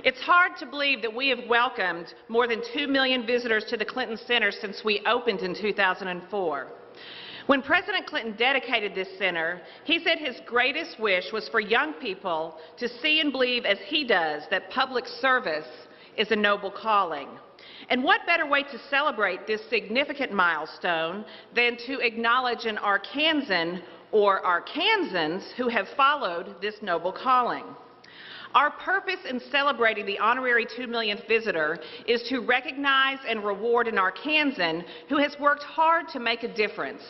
It's hard to believe that we have welcomed more than 2 million visitors to the Clinton Center since we opened in 2004. When President Clinton dedicated this center, he said his greatest wish was for young people to see and believe as he does that public service is a noble calling. And what better way to celebrate this significant milestone than to acknowledge an Arkansan or Arkansans who have followed this noble calling. Our purpose in celebrating the honorary 2 millionth visitor is to recognize and reward an Arkansan who has worked hard to make a difference,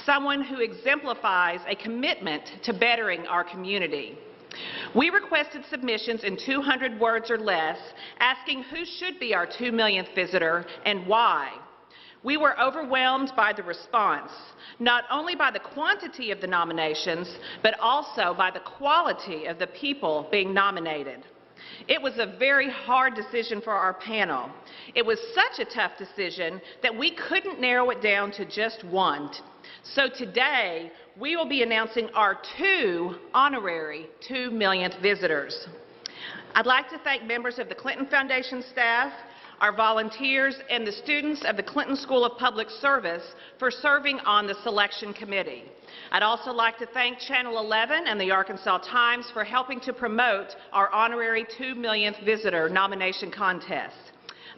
someone who exemplifies a commitment to bettering our community. We requested submissions in 200 words or less, asking who should be our 2 millionth visitor and why. We were overwhelmed by the response, not only by the quantity of the nominations, but also by the quality of the people being nominated. It was a very hard decision for our panel. It was such a tough decision that we couldn't narrow it down to just one. So today, we will be announcing our 2 honorary 2 millionth visitors. I'd like to thank members of the Clinton Foundation staff, our volunteers, and the students of the Clinton School of Public Service for serving on the selection committee. I'd also like to thank Channel 11 and the Arkansas Times for helping to promote our honorary 2 millionth visitor nomination contest.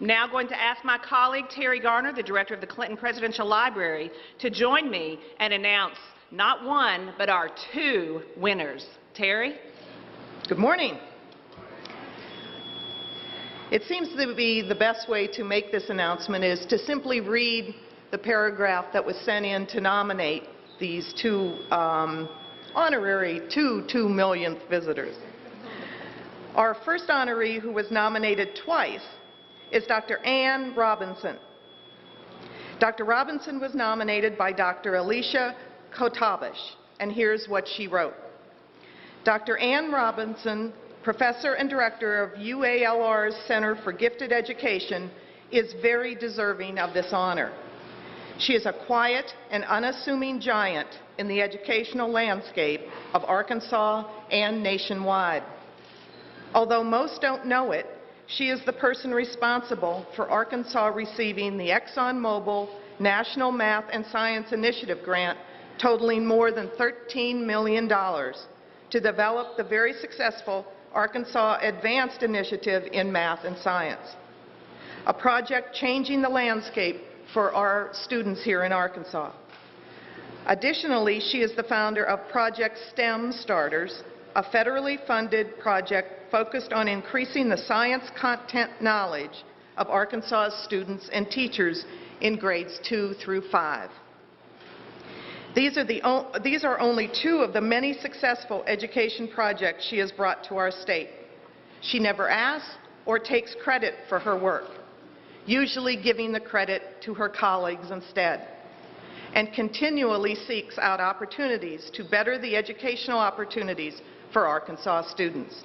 I'm now going to ask my colleague Terry Garner, the director of the Clinton Presidential Library, to join me and announce not one, but our 2 winners. Terry? Good morning. It seems to be the best way to make this announcement is to simply read the paragraph that was sent in to nominate these 2 honorary 2 millionth visitors. Our first honoree, who was nominated twice, is Dr. Ann Robinson. Dr. Robinson was nominated by Dr. Alicia Kotabish, and here's what she wrote. Dr. Ann Robinson, Professor and Director of UALR's Center for Gifted Education, is very deserving of this honor. She is a quiet and unassuming giant in the educational landscape of Arkansas and nationwide. Although most don't know it, she is the person responsible for Arkansas receiving the ExxonMobil National Math and Science Initiative grant totaling more than $13 million to develop the very successful Arkansas Advanced Initiative in Math and Science, a project changing the landscape for our students here in Arkansas. Additionally, she is the founder of Project STEM Starters, a federally funded project focused on increasing the science content knowledge of Arkansas students and teachers in grades 2 through 5. These are only 2 of the many successful education projects she has brought to our state. She never asks or takes credit for her work, usually giving the credit to her colleagues instead, and continually seeks out opportunities to better the educational opportunities for Arkansas students.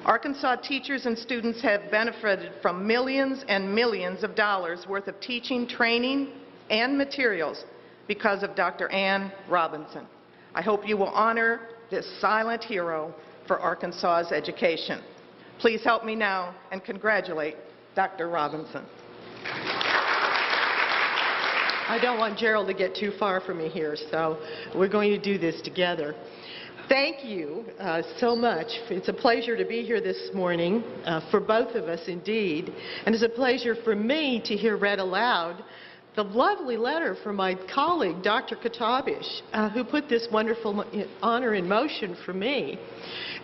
Arkansas teachers and students have benefited from millions and millions of dollars worth of teaching, training, and materials because of Dr. Ann Robinson. I hope you will honor this silent hero for Arkansas's education. Please help me now and congratulate Dr. Robinson. I don't want Gerald to get too far from me here, so we're going to do this together. Thank you so much. It's a pleasure to be here this morning for both of us indeed, and it's a pleasure for me to hear read aloud the lovely letter from my colleague, Dr. Kotabish, who put this wonderful honor in motion for me.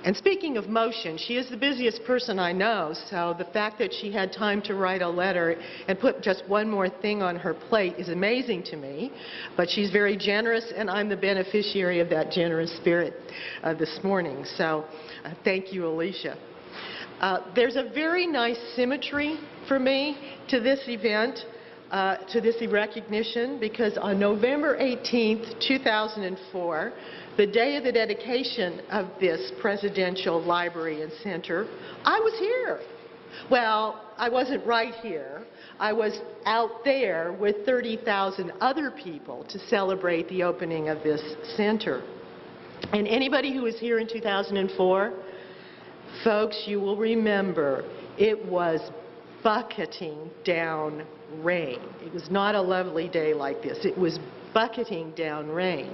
And speaking of motion, she is the busiest person I know, so the fact that she had time to write a letter and put just one more thing on her plate is amazing to me. But she's very generous, and I'm the beneficiary of that generous spirit this morning. So thank you, Alicia. There's a very nice symmetry for me to this event. To this recognition, because on November 18th, 2004, the day of the dedication of this presidential library and center, I was here. Well, I wasn't right here. I was out there with 30,000 other people to celebrate the opening of this center. And anybody who was here in 2004, Folks, you will remember it was bucketing down rain. It was not a lovely day like this. It was bucketing down rain.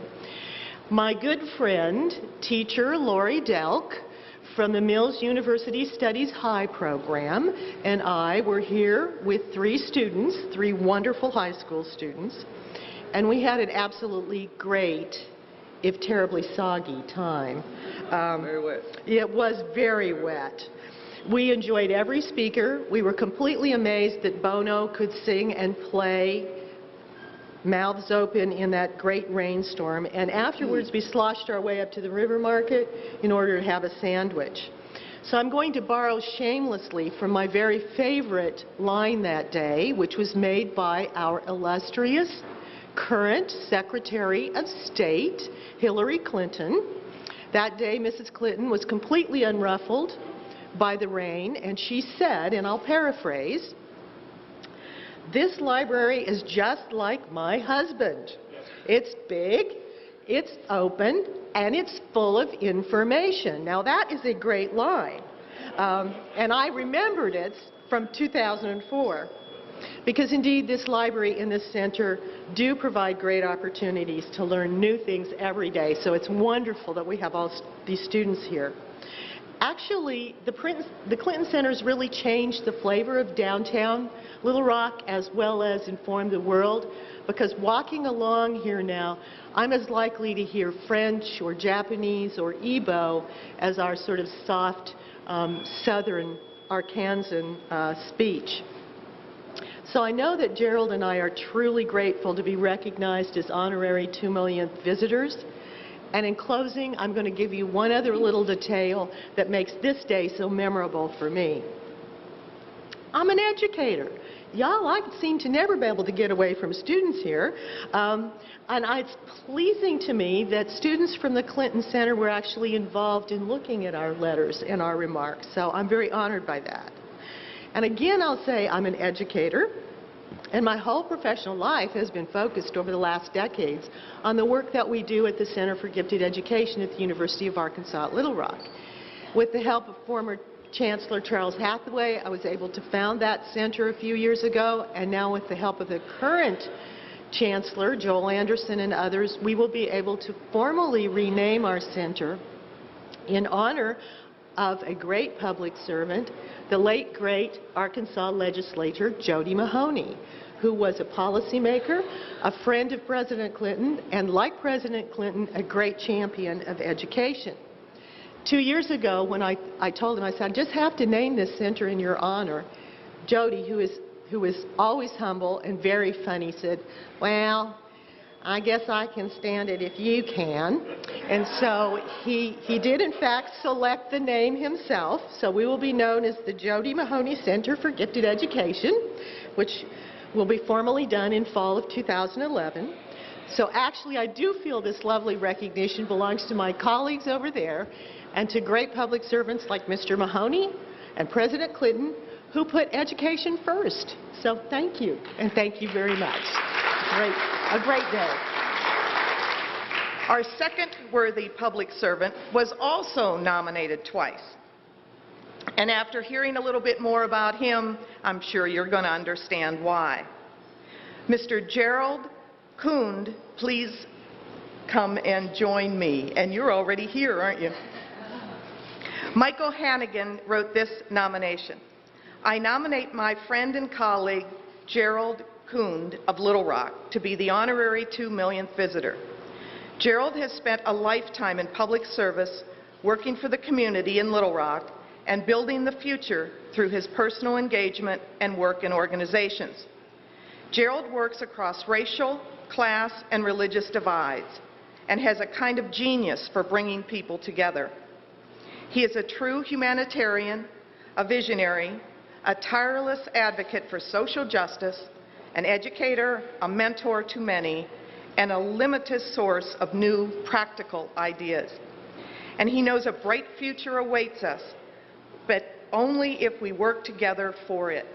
My good friend, teacher Lori Delk from the Mills University Studies High program, and I were here with 3 students, 3 wonderful high school students, and we had an absolutely great, if terribly soggy, time. Very wet. It was very wet. We enjoyed every speaker. We were completely amazed that Bono could sing and play mouths open in that great rainstorm, and afterwards we sloshed our way up to the river market in order to have a sandwich. So I'm going to borrow shamelessly from my very favorite line that day, which was made by our illustrious current Secretary of State, Hillary Clinton. That day, Mrs. Clinton was completely unruffled by the rain, and she said, and I'll paraphrase, "This library is just like my husband. It's big, it's open, and it's full of information." Now that is a great line, and I remembered it from 2004. Because indeed, this library and this center do provide great opportunities to learn new things every day. So it's wonderful that we have all these students here. Actually, the Clinton Center's really changed the flavor of downtown Little Rock as well as informed the world, because walking along here now, I'm as likely to hear French or Japanese or Igbo as our sort of soft southern Arkansan speech. So I know that Gerald and I are truly grateful to be recognized as honorary 2 millionth visitors. And in closing, I'm going to give you one other little detail that makes this day so memorable for me. I'm an educator. Y'all, I seem to never be able to get away from students here. And it's pleasing to me that students from the Clinton Center were actually involved in looking at our letters and our remarks. So I'm very honored by that. And again, I'll say I'm an educator, and my whole professional life has been focused over the last decades on the work that we do at the Center for Gifted Education at the University of Arkansas at Little Rock. With the help of former Chancellor Charles Hathaway, I was able to found that center a few years ago, and now with the help of the current Chancellor, Joel Anderson, and others, we will be able to formally rename our center in honor of a great public servant, the late, great Arkansas legislator Jody Mahoney, who was a policymaker, a friend of President Clinton, and like President Clinton, a great champion of education. 2 years ago, when I told him, I said, I just have to name this center in your honor, Jody, who is always humble and very funny, said, "Well, I guess I can stand it if you can." And so he did in fact select the name himself. So we will be known as the Jody Mahoney Center for Gifted Education, which will be formally done in fall of 2011. So actually I do feel this lovely recognition belongs to my colleagues over there and to great public servants like Mr. Mahoney and President Clinton, who put education first. So thank you, and thank you very much. A great day. Our second worthy public servant was also nominated twice. And after hearing a little bit more about him, I'm sure you're going to understand why. Mr. Gerald Kund, please come and join me. And you're already here, aren't you? Michael Hannigan wrote this nomination. "I nominate my friend and colleague, Gerald Kund of Little Rock, to be the honorary 2 millionth visitor. Gerald has spent a lifetime in public service, working for the community in Little Rock and building the future through his personal engagement and work in organizations. Gerald works across racial, class, and religious divides and has a kind of genius for bringing people together. He is a true humanitarian, a visionary, a tireless advocate for social justice, an educator, a mentor to many, and a limitless source of new practical ideas. And he knows a bright future awaits us, but only if we work together for it.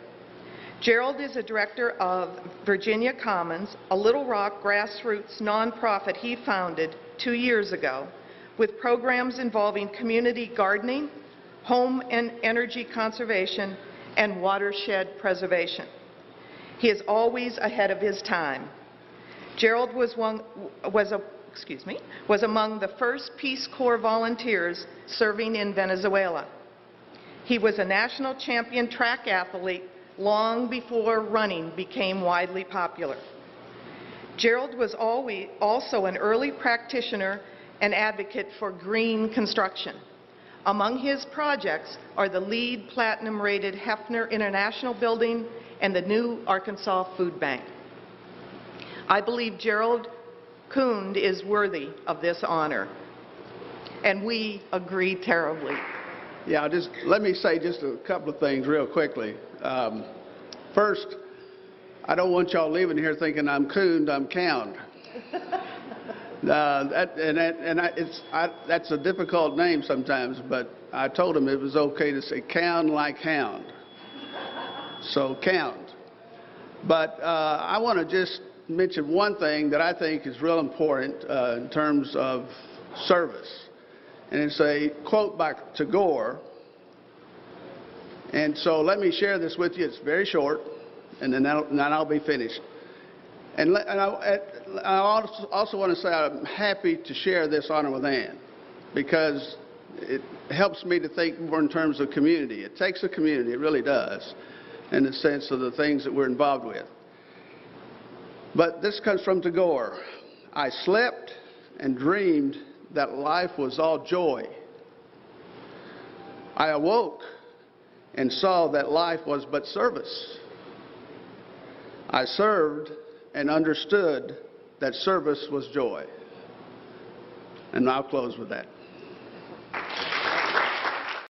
Gerald is a director of Virginia Commons, a Little Rock grassroots nonprofit he founded 2 years ago, with programs involving community gardening, home and energy conservation, and watershed preservation. He is always ahead of his time. Gerald was among the first Peace Corps volunteers serving in Venezuela. He was a national champion track athlete long before running became widely popular. Gerald was also an early practitioner and advocate for green construction. Among his projects are the LEED Platinum-rated Hefner International Building and the new Arkansas Food Bank. I believe Gerald Kund is worthy of this honor, and we agree terribly. Yeah, let me say just a couple of things real quickly. First, I don't want y'all leaving here thinking I'm Kund, I'm Count. That's a difficult name sometimes, but I told him it was okay to say Count like hound. So Count. But I want to just mention one thing that I think is real important in terms of service. And it's a quote by Tagore. And so let me share this with you. It's very short, and then I'll be finished. And I also want to say I'm happy to share this honor with Ann, because it helps me to think more in terms of community. It takes a community, it really does, in the sense of the things that we're involved with. But this comes from Tagore. I slept and dreamed that life was all joy. I awoke and saw that life was but service. I served and understood that service was joy. And I'll close with that.